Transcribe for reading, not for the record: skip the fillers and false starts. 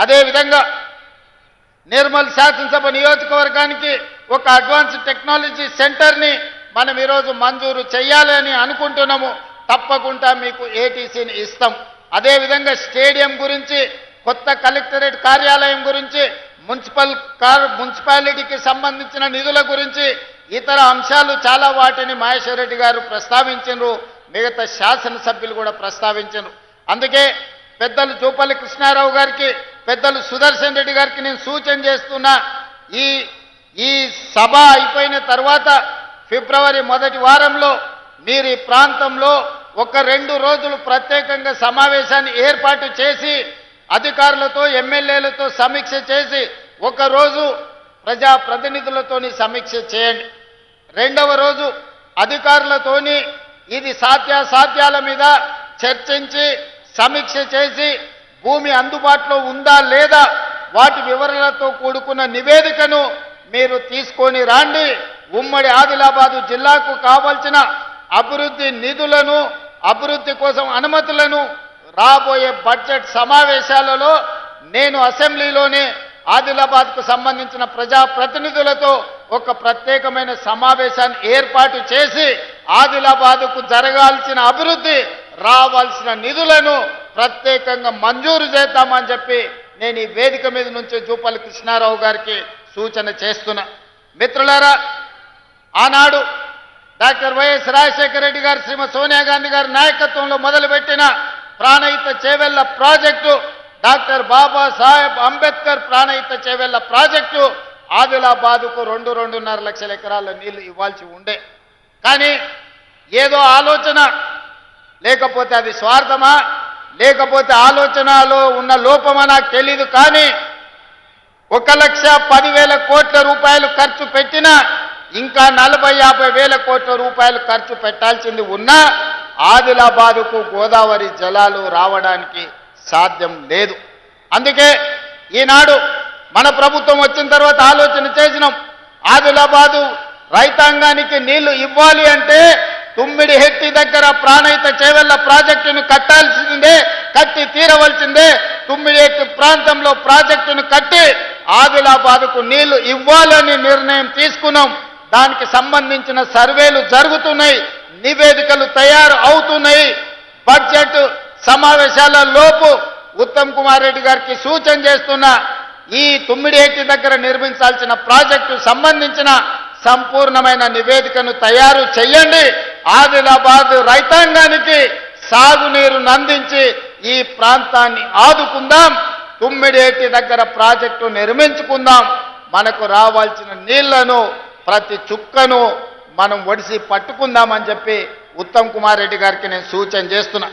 అదేవిధంగా నిర్మల్ శాసనసభ నియోజకవర్గానికి ఒక అడ్వాన్స్ టెక్నాలజీ సెంటర్ని మనం ఈరోజు మంజూరు చేయాలని అనుకుంటున్నాము. తప్పకుండా మీకు ఏటీసీని ఇస్తాం. అదేవిధంగా స్టేడియం గురించి, కొత్త కలెక్టరేట్ కార్యాలయం గురించి, మున్సిపాలిటీకి సంబంధించిన నిధుల గురించి, ఇతర అంశాలు చాలా వాటిని మహేశ్వర్ రెడ్డి గారు ప్రస్తావించారు. మిగతా శాసనసభ్యులు కూడా ప్రస్తావించారు. అందుకే పెద్దలు జూపల్లి కృష్ణారావు గారికి, పెద్దలు సుదర్శన్ రెడ్డి గారికి నేను సూచన చేస్తున్నా, ఈ సభ అయిపోయిన తర్వాత ఫిబ్రవరి మొదటి వారంలో మీరు ఈ ప్రాంతంలో ఒక 2 రోజులు ప్రత్యేకంగా సమావేశాన్ని ఏర్పాటు చేసి అధికారులతో, ఎమ్మెల్యేలతో సమీక్ష చేసి, ఒకరోజు ప్రజాప్రతినిధులతోని సమీక్ష చేయండి. 2వ రోజు అధికారులతోని ఇది సాధ్యాసాధ్యాల మీద చర్చించి సమీక్ష చేసి భూమి అందుబాటులో ఉందా లేదా వాటి వివరాలతో కూడుకున్న నివేదికను మీరు తీసుకొని రండి. ఉమ్మడి ఆదిలాబాదు జిల్లాకు కావాల్సిన అభివృద్ధి నిధులను, అభివృద్ధి కోసం అనుమతులను రాబోయే బడ్జెట్ సమావేశాలలో నేను అసెంబ్లీలోనే ఆదిలాబాద్కు సంబంధించిన ప్రజాప్రతినిధులతో ఒక ప్రత్యేకమైన సమావేశాన్ని ఏర్పాటు చేసి ఆదిలాబాద్కు జరగాల్సిన అభివృద్ధి, రావాల్సిన నిధులను ప్రత్యేకంగా మంజూరు చేద్దామని చెప్పి నేను ఈ వేదిక మీద నుంచి జూపల్లి కృష్ణారావు గారికి సూచన చేస్తున్నా. మిత్రులారా, ఆనాడు డాక్టర్ వైఎస్ రాజశేఖర రెడ్డి గారు, శ్రీమతి సోనియా గాంధీ గారి నాయకత్వంలో మొదలుపెట్టిన Pranahita Chevella project, doctor Babasaheb Ambedkar Pranahita Chevella project ఆదిలాబాదుకు 2.5 లక్షల ఎకరాల నీళ్లు ఇవ్వాల్సి ఉండే. కానీ ఏదో ఆలోచన, లేకపోతే అది స్వార్థమా, లేకపోతే ఆలోచనలో ఉన్న లోపమా నాకు తెలీదు. కానీ 1,10,000 కోట్ల రూపాయలు ఖర్చు పెట్టినా ఇంకా 40-50 కోట్ల రూపాయలు ఖర్చు పెట్టాల్సింది ఉన్నా ఆదిలాబాదుకు గోదావరి జలాలు రావడానికి సాధ్యం లేదు. అందుకే ఈనాడు మన ప్రభుత్వం వచ్చిన తర్వాత ఆలోచన చేసినాం. ఆదిలాబాదు రైతాంగానికి నీళ్లు ఇవ్వాలి అంటే తుమ్మిడిహెట్టి దగ్గర ప్రాణహిత చేవెళ్ల ప్రాజెక్టును కట్టాల్సిందే, కట్టి తీరవలసిందే. తుమ్మిడిహెట్టి ప్రాంతంలో ప్రాజెక్టును కట్టి ఆదిలాబాదుకు నీళ్లు ఇవ్వాలని నిర్ణయం తీసుకున్నాం. దానికి సంబంధించిన సర్వేలు జరుగుతున్నాయి, నివేదికలు తయారు అవుతున్నాయి. బడ్జెట్ సమావేశాల లోపు ఉత్తమ్ కుమార్ రెడ్డి గారికి సూచన చేస్తున్నా, ఈ తుమ్మిడిహెట్టి దగ్గర నిర్మించాల్సిన ప్రాజెక్టు సంబంధించిన సంపూర్ణమైన నివేదికను తయారు చేయండి. ఆదిలాబాద్ రైతాంగానికి సాగునీరు అందించి ఈ ప్రాంతాన్ని ఆదుకుందాం. తుమ్మిడిహెట్టి దగ్గర ప్రాజెక్టు నిర్మించుకుందాం. మనకు రావాల్సిన నీళ్లను, ప్రతి చుక్కను మనం ఒడిసి పట్టుకుందామని చెప్పి ఉత్తమ్ కుమార్ రెడ్డి గారికి నేను సూచన చేస్తున్నా.